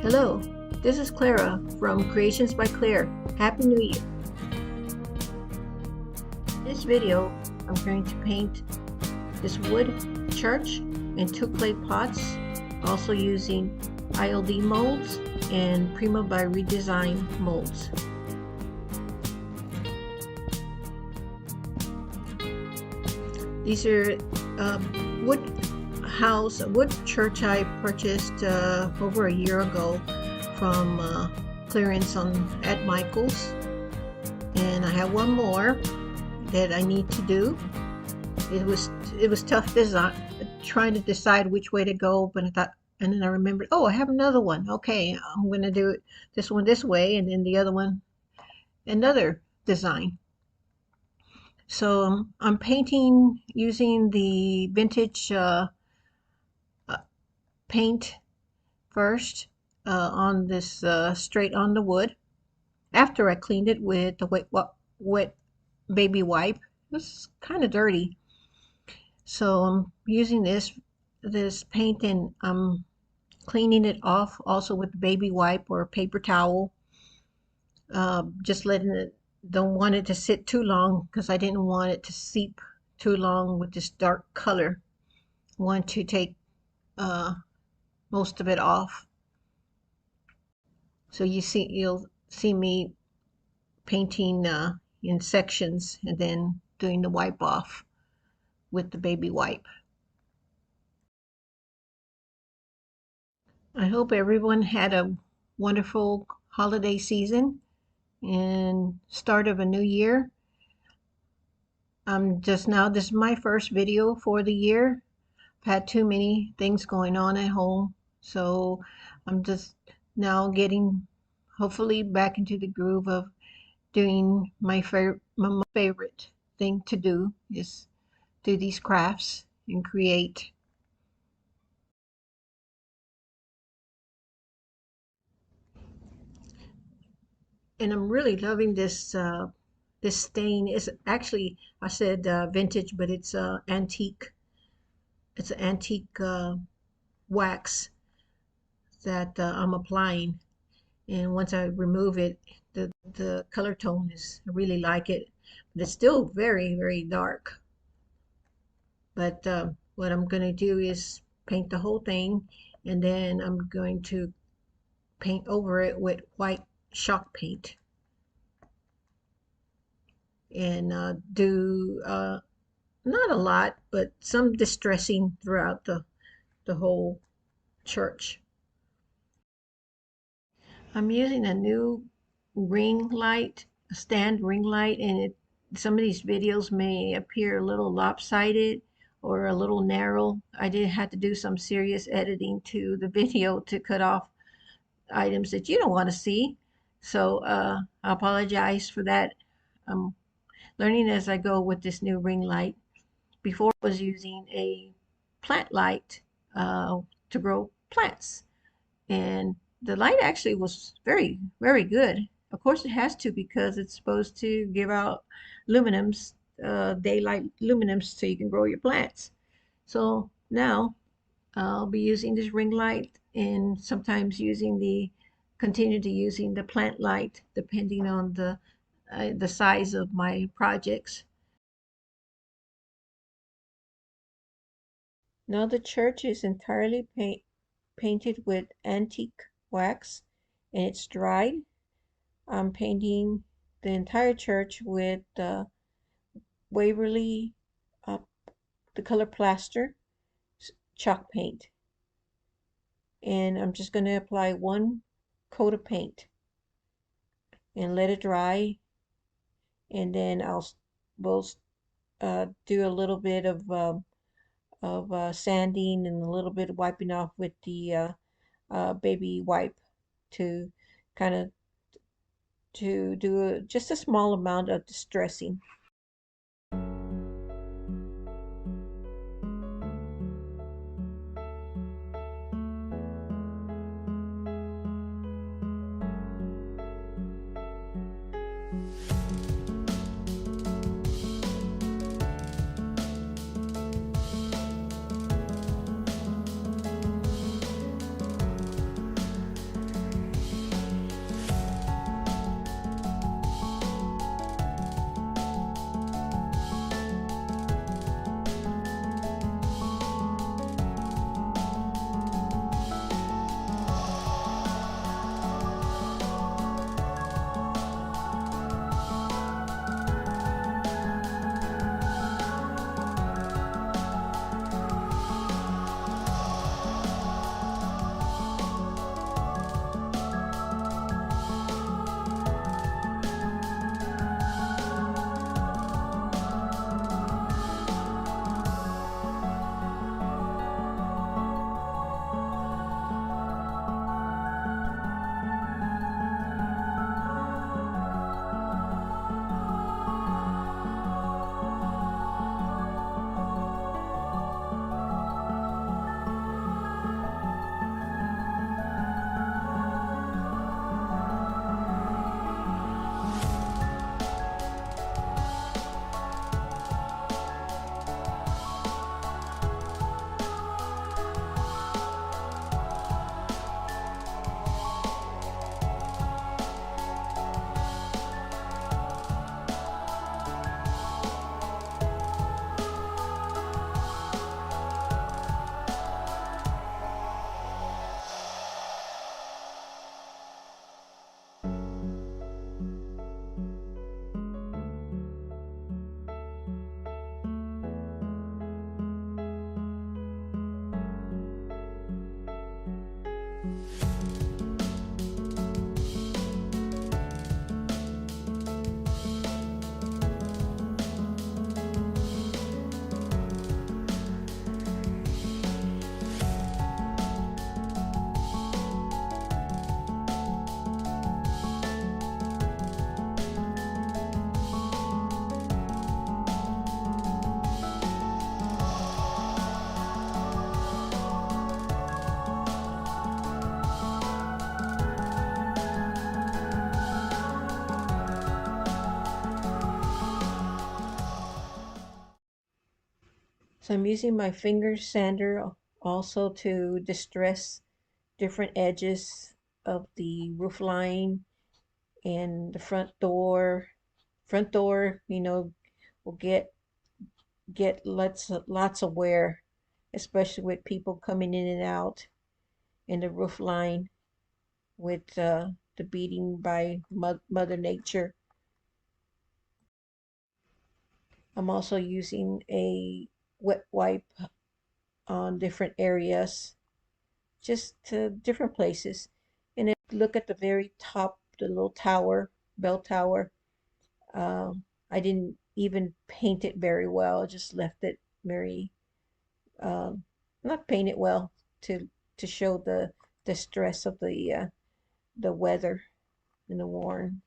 Hello, this is Clara from Creations by Klare. Happy New Year! In this video, I'm going to paint this wood church and two clay pots, also using IOD molds and Prima by Redesign molds. These are wood church I purchased over a year ago from clearance at Michael's, and I have one more that I need to do. It was tough trying to decide which way to go, but I thought, and then I remembered, oh, I have another one. Okay, I'm going to do it this one this way, and then the other one another design. So I'm painting using the vintage paint first on this straight on the wood, after I cleaned it with the wet baby wipe. It's kind of dirty, so I'm using this paint, and I'm cleaning it off also with the baby wipe or a paper towel. Just letting it, don't want it to sit too long because I didn't want it to seep too long with this dark color. I want to take most of it off. So you'll see me painting in sections and then doing the wipe off with the baby wipe. I hope everyone had a wonderful holiday season and start of a new year. This is my first video for the year. I've had too many things going on at home, so I'm just now getting hopefully back into the groove of doing my favorite thing to do is do these crafts and create. And I'm really loving this this stain. Is actually, I said vintage, but it's antique. It's an antique wax that I'm applying, and once I remove it, the color tone is, I really like it, but it's still very, very dark. But what I'm going to do is paint the whole thing, and then I'm going to paint over it with white chalk paint, and do not a lot, but some distressing throughout the whole church. I'm using a new ring light, a stand ring light, and some of these videos may appear a little lopsided or a little narrow. I did have to do some serious editing to the video to cut off items that you don't want to see. So I apologize for that. I'm learning as I go with this new ring light. Before I was using a plant light to grow plants, and the light actually was very, very good. Of course it has to, because it's supposed to give out luminums, daylight luminums, so you can grow your plants. So now I'll be using this ring light, and sometimes continue to using the plant light, depending on the size of my projects. Now the church is entirely painted with antique wax, and it's dried. I'm painting the entire church with Waverly, the color Plaster chalk paint, and I'm just going to apply one coat of paint and let it dry, and then we'll do a little bit of sanding and a little bit of wiping off with the baby wipe to kind of do just a small amount of distressing. So I'm using my finger sander also to distress different edges of the roof line and the front door. Front door, will get lots of wear, especially with people coming in and out in the roof line with the beating by Mother Nature. I'm also using a wet wipe on different areas, just to different places. And if you look at the very top, the little tower, bell tower, I didn't even paint it very well. I just left it very, um, not paint it well to show the stress of the weather and the worn.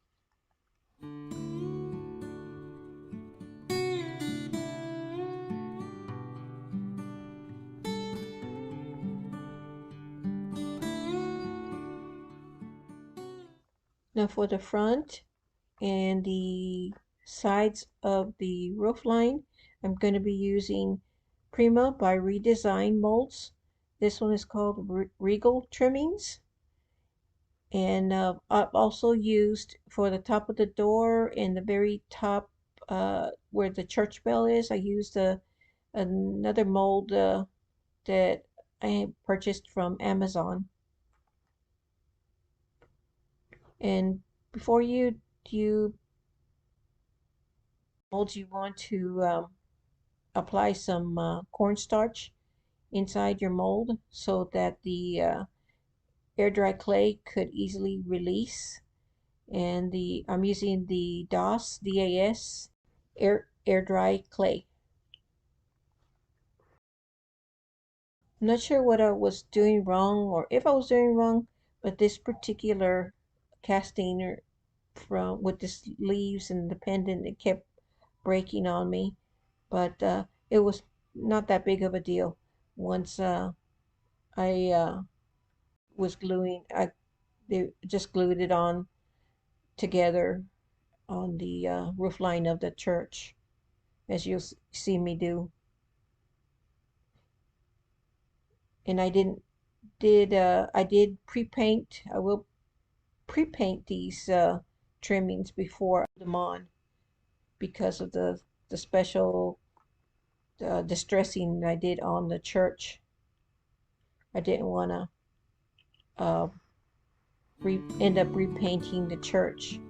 Now for the front and the sides of the roof line, I'm going to be using Prima by Redesign molds. This one is called Regal Trimmings. And I've also used for the top of the door and the very top where the church bell is, I used another mold that I purchased from Amazon. And before you do molds, you want to apply some cornstarch inside your mold so that the air dry clay could easily release. And I'm using the DAS air dry clay. I'm not sure what I was doing wrong or if I was doing wrong, but this particular casting from with the leaves and the pendant, it kept breaking on me. But it was not that big of a deal. Once I was gluing, they just glued it on together on the roof line of the church, as you'll see me do. And I did pre-paint. I will pre-paint these trimmings before I put them on because of the special distressing I did on the church. I didn't want to uh, end up repainting the church.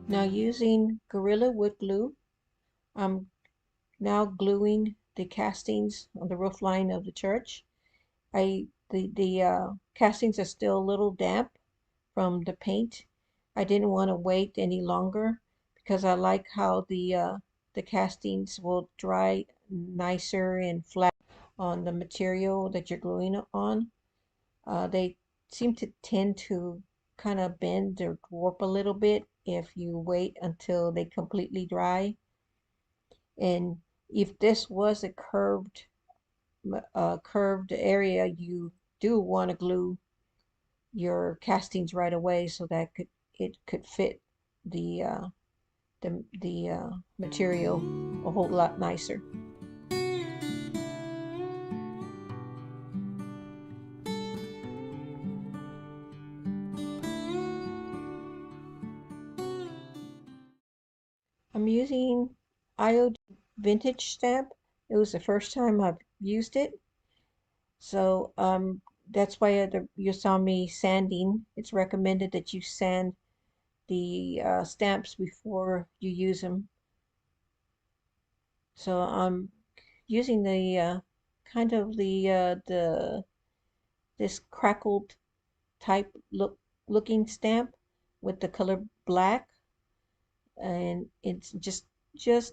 Now using Gorilla Wood Glue, I'm now gluing the castings on the roof line of the church. The castings are still a little damp from the paint. I didn't want to wait any longer because I like how the castings will dry nicer and flat on the material that you're gluing on. They seem to tend to kind of bend or warp a little bit if you wait until they completely dry. And if this was a curved area, you do want to glue your castings right away so that it could fit the material a whole lot nicer. I'm using IOD vintage stamp. It was the first time I've used it, so that's why you saw me sanding. It's recommended that you sand the stamps before you use them. So I'm using the kind of the this crackled type looking stamp with the color black, and it's just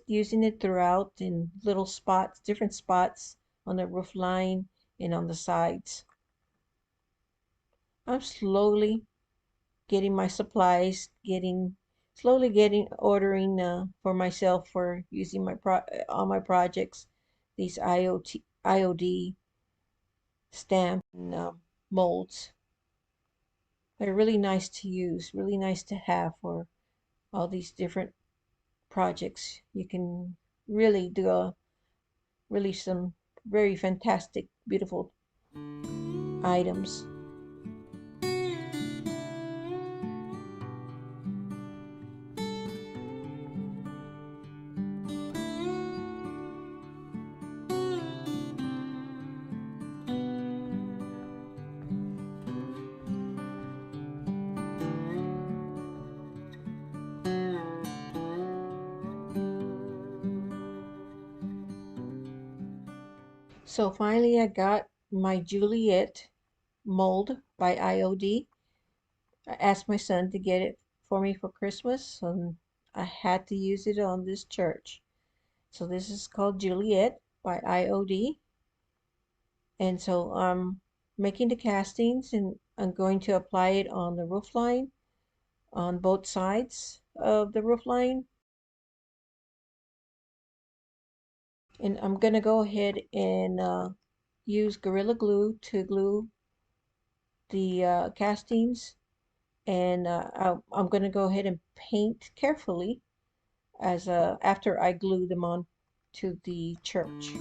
using it throughout in little spots, different spots on the roof line and on the sides. I'm slowly getting my supplies, slowly getting ordering for myself for using all my projects, these IOD stamp and molds. They're really nice to use, really nice to have for all these different projects. You can really do some very fantastic, beautiful items. So finally I got my Juliet mold by IOD. I asked my son to get it for me for Christmas, and I had to use it on this church. So this is called Juliet by IOD. And so I'm making the castings, and I'm going to apply it on the roof line, on both sides of the roof line. And I'm going to go ahead and use Gorilla Glue to glue the castings. And I'm going to go ahead and paint carefully as after I glue them on to the church.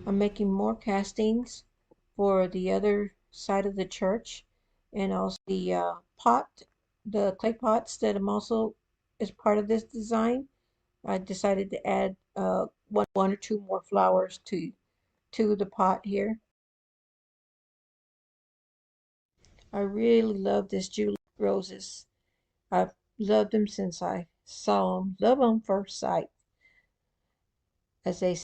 I'm making more castings for the other side of the church, and also the the clay pots that I'm also is part of this design. I decided to add one or two more flowers to the pot here. I really love this Juliet roses. I've loved them since I saw them. Love them first sight, as they say.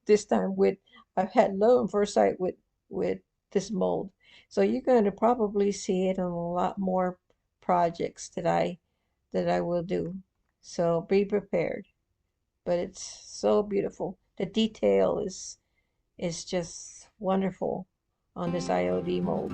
This time with I've had love at first sight with this mold. So you're going to probably see it on a lot more projects that I will do. So be prepared. But it's so beautiful. The detail is just wonderful on this IOD mold.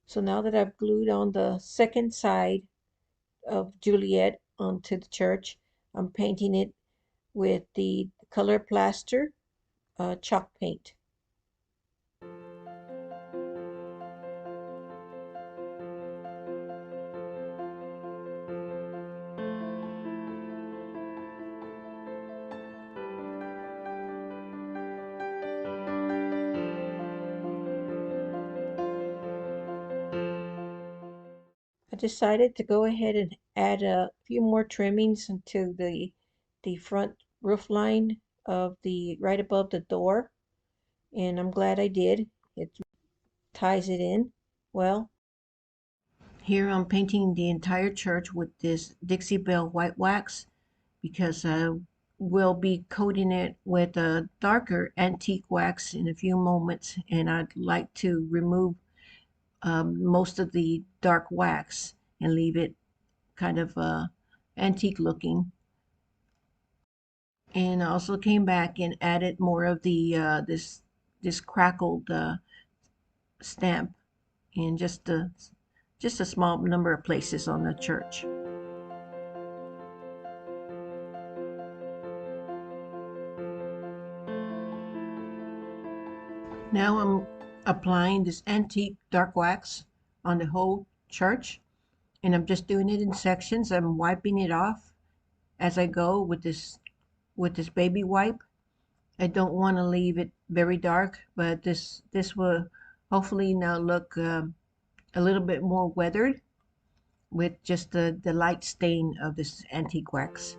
So now that I've glued on the second side of Juliet onto the church, I'm painting it with the color Plaster chalk paint. decided to go ahead and add a few more trimmings into the front roof line of the right above the door, and I'm glad I did. It ties it in well. Here I'm painting the entire church with this Dixie Belle white wax because we'll be coating it with a darker antique wax in a few moments, and I'd like to remove most of the dark wax and leave it kind of antique looking. And I also came back and added more of the this crackled stamp in just a small number of places on the church. Now I'm applying this antique dark wax on the whole church, and I'm just doing it in sections. I'm wiping it off as I go with this baby wipe. I don't want to leave it very dark, but this will hopefully now look a little bit more weathered with just the light stain of this antique wax.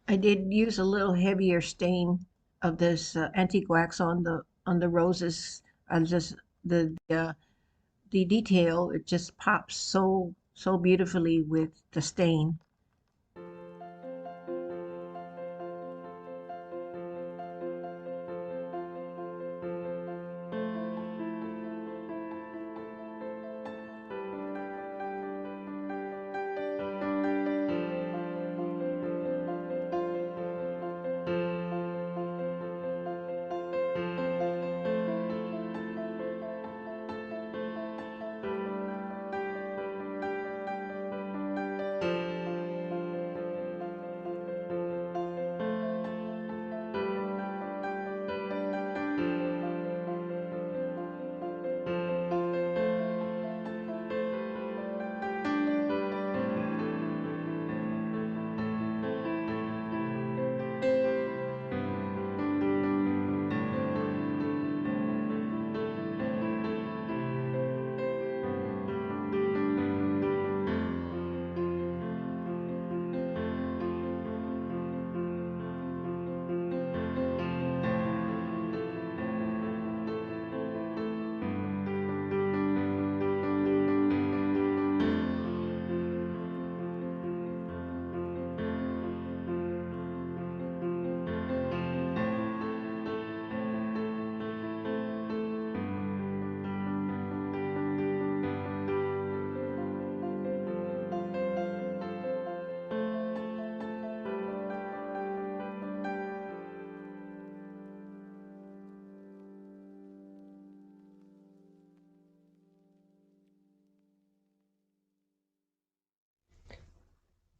I did use a little heavier stain of this antique wax on the roses. I just the detail, it just pops so beautifully with the stain.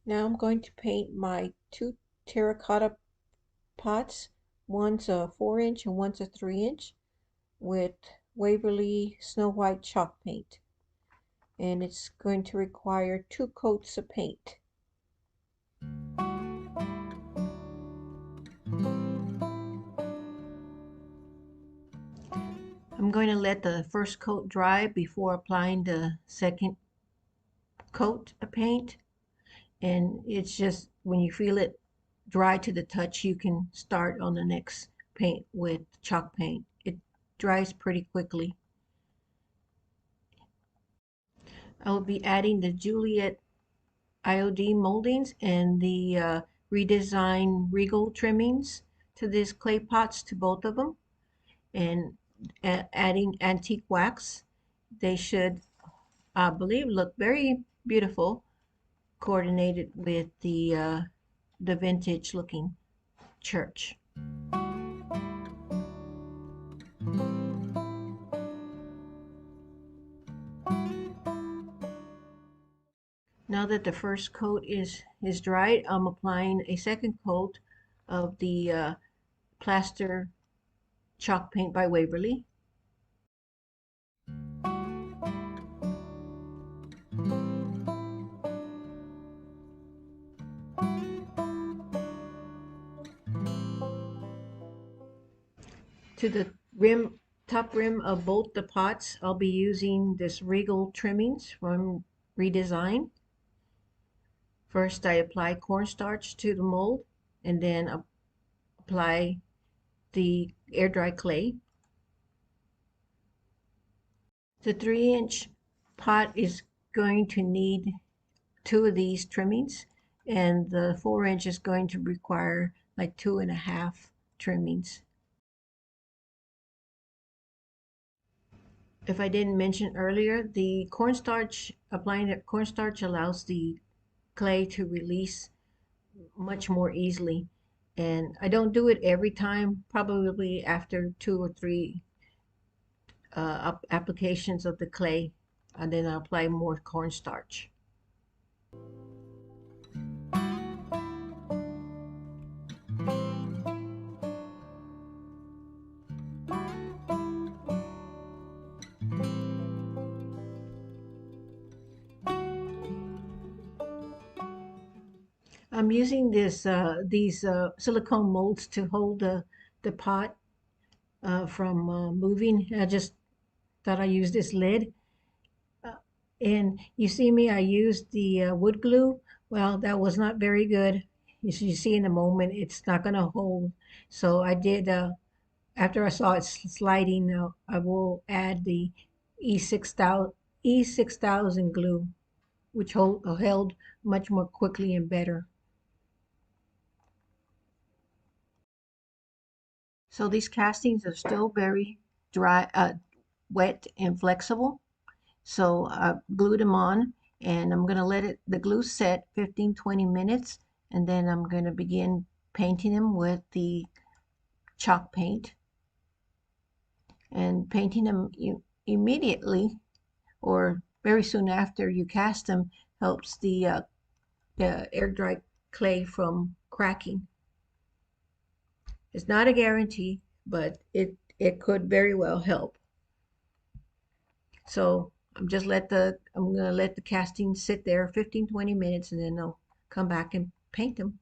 Now I'm going to paint my two Terra Cotta pots. One's a 4-inch and one's a 3-inch with Waverly Snow White chalk paint. And it's going to require 2 coats of paint. I'm I'm going to let the first coat dry before applying the second coat of paint. And it's just when you feel it dry to the touch, you can start on the next paint with chalk paint. It dries pretty quickly. I will be adding the Juliet IOD moldings and the Redesign Regal trimmings to these clay pots, to both of them, and adding antique wax. They should, I believe, look very beautiful, coordinated with the vintage looking church. Now that the first coat is dried, I'm applying a second coat of the Plaster chalk paint by Waverly. To the top rim of both the pots, I'll be using this Regal trimmings from Redesign. First, I apply cornstarch to the mold, and then apply the air dry clay. The 3-inch pot is going to need 2 of these trimmings, and the 4-inch is going to require like 2.5 trimmings. If I didn't mention earlier, the cornstarch, applying the cornstarch allows the clay to release much more easily. And I don't do it every time, probably after 2 or 3 applications of the clay, and then I apply more cornstarch. I'm using these silicone molds to hold the pot from moving. I just thought I used this lid. And you see me, I used the wood glue. Well, that was not very good. You see in a moment, it's not going to hold. So I did, after I saw it sliding, I will add the E6000 glue, which held much more quickly and better. So these castings are still very dry, wet and flexible. So I glued them on, and I'm going to let the glue set 15-20 minutes, and then I'm going to begin painting them with the chalk paint. And painting them immediately or very soon after you cast them helps the air dry clay from cracking. It's not a guarantee, but it could very well help. So I'm gonna let the casting sit there 15-20 minutes, and then I'll come back and paint them.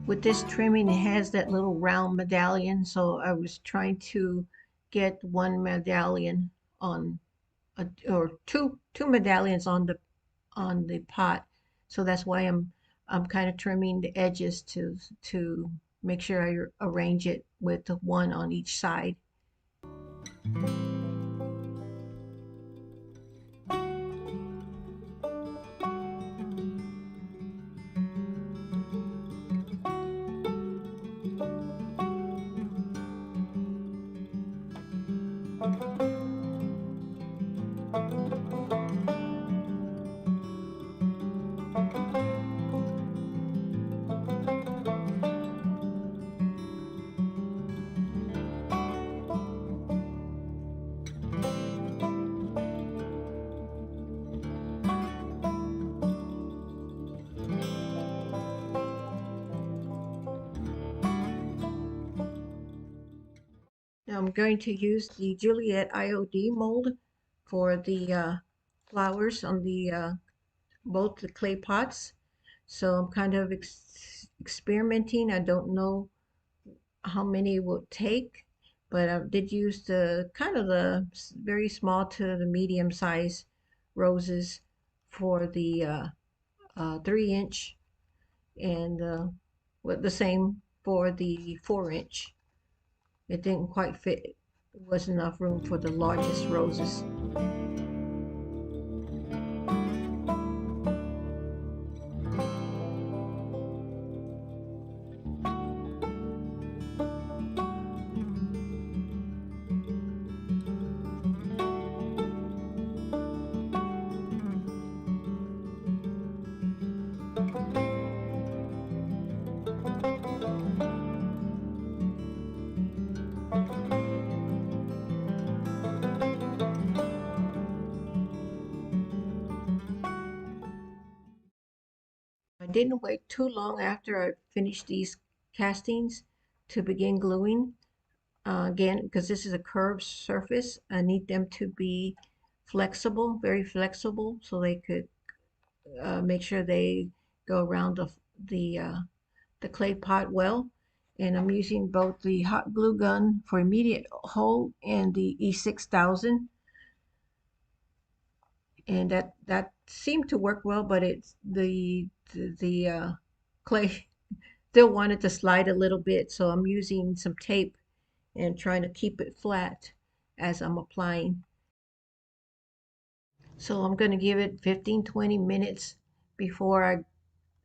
With this trimming, it has that little round medallion, so I was trying to get one medallion on or two medallions on the pot. So that's why I'm kind of trimming the edges to make sure I arrange it with the one on each side. Now I'm going to use the Juliet IOD mold for the flowers on the both the clay pots. So I'm kind of experimenting. I don't know how many it will take, but I did use the kind of the very small to the medium size roses for the 3 inch, and with the same for the 4 inch. It didn't quite fit. It wasn't enough room for the largest roses. I didn't wait too long after I finished these castings to begin gluing. Again, because this is a curved surface, I need them to be flexible, very flexible, so they could make sure they go around the clay pot well. And I'm using both the hot glue gun for immediate hold and the E6000, and that seemed to work well, but it's the clay still wanted to slide a little bit, so I'm using some tape and trying to keep it flat as I'm applying. So I'm going to give it 15-20 minutes before I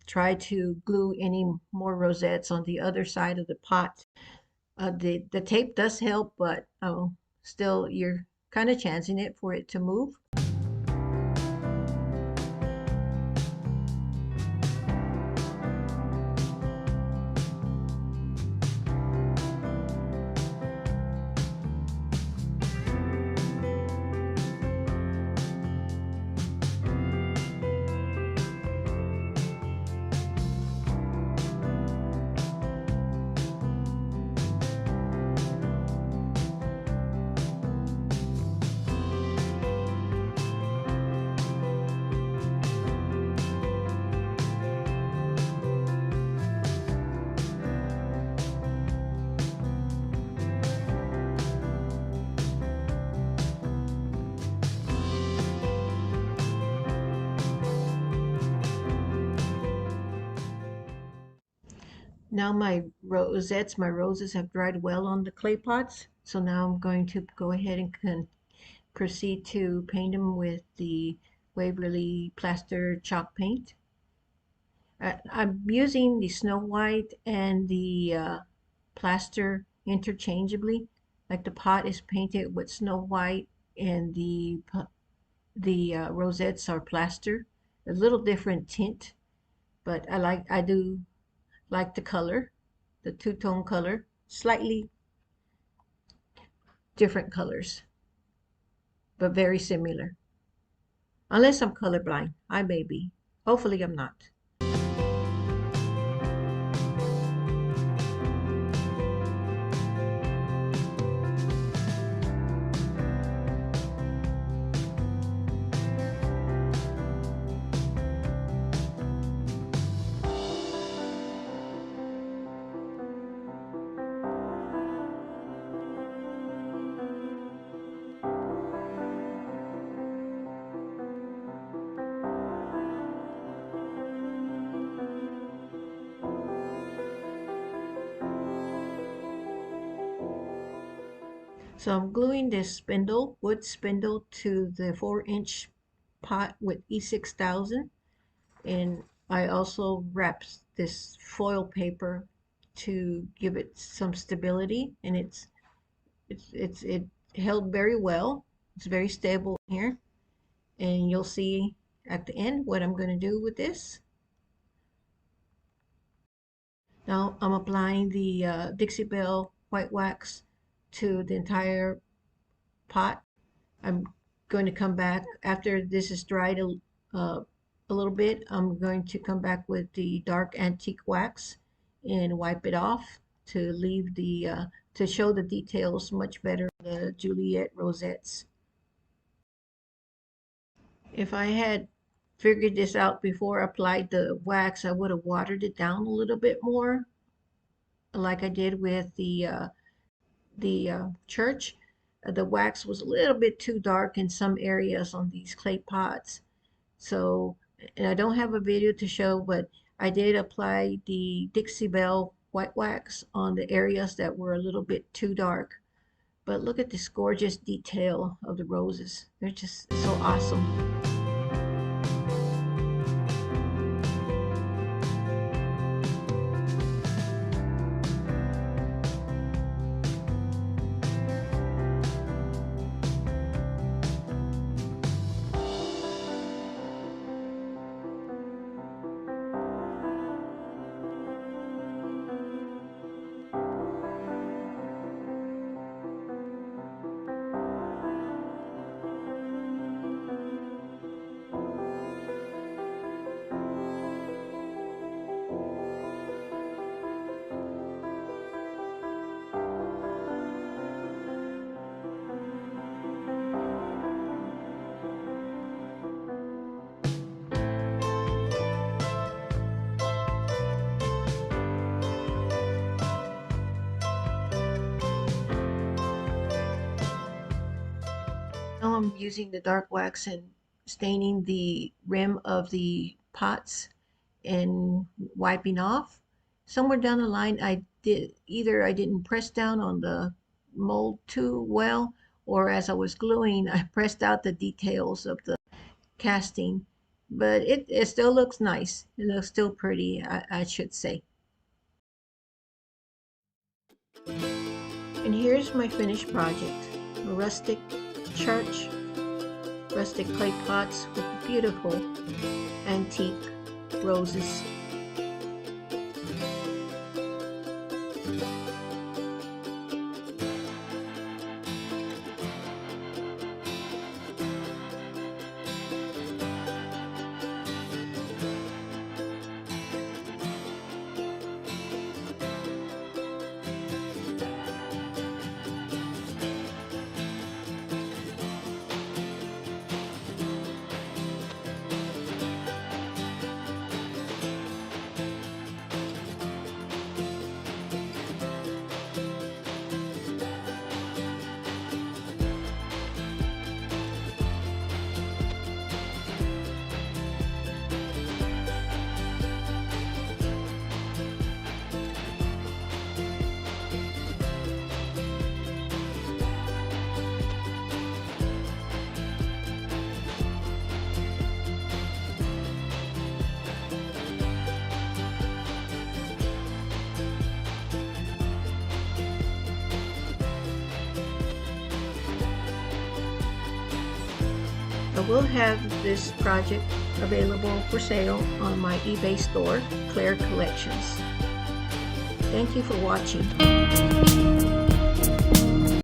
try to glue any more rosettes on the other side of the pot. The tape does help, but still you're kind of chancing it for it to move. Now my roses have dried well on the clay pots. So now I'm going to go ahead and proceed to paint them with the Waverly Plaster chalk paint. I'm using the Snow White and the Plaster interchangeably. Like the pot is painted with Snow White and the rosettes are Plaster. A little different tint, but I do like the color, the two-tone color, slightly different colors, but very similar. Unless I'm colorblind, I may be. Hopefully I'm not. So I'm gluing this wood spindle to the 4-inch pot with E6000, and I also wrapped this foil paper to give it some stability, and it held very well. It's very stable here, and you'll see at the end what I'm going to do with this. Now I'm applying the Dixie Belle white wax to the entire pot. I'm going to come back after this is dried a little bit. I'm going to come back with the dark antique wax and wipe it off to leave to show the details much better on the Juliet rosettes. If I had figured this out before I applied the wax. I would have watered it down a little bit more, like I did with the church. The wax was a little bit too dark in some areas on these clay pots. So, and I don't have a video to show, but I did apply the Dixie Belle white wax on the areas that were a little bit too dark. But look at this gorgeous detail of the roses. They're just so awesome. Now I'm using the dark wax and staining the rim of the pots and wiping off. Somewhere down the line, I didn't press down on the mold too well, or as I was gluing, I pressed out the details of the casting. But it still looks nice. It looks still pretty, I should say. And here's my finished project. A rustic church, rustic clay pots with beautiful antique roses. I will have this project available for sale on my eBay store, Klare Collections. Thank you for watching.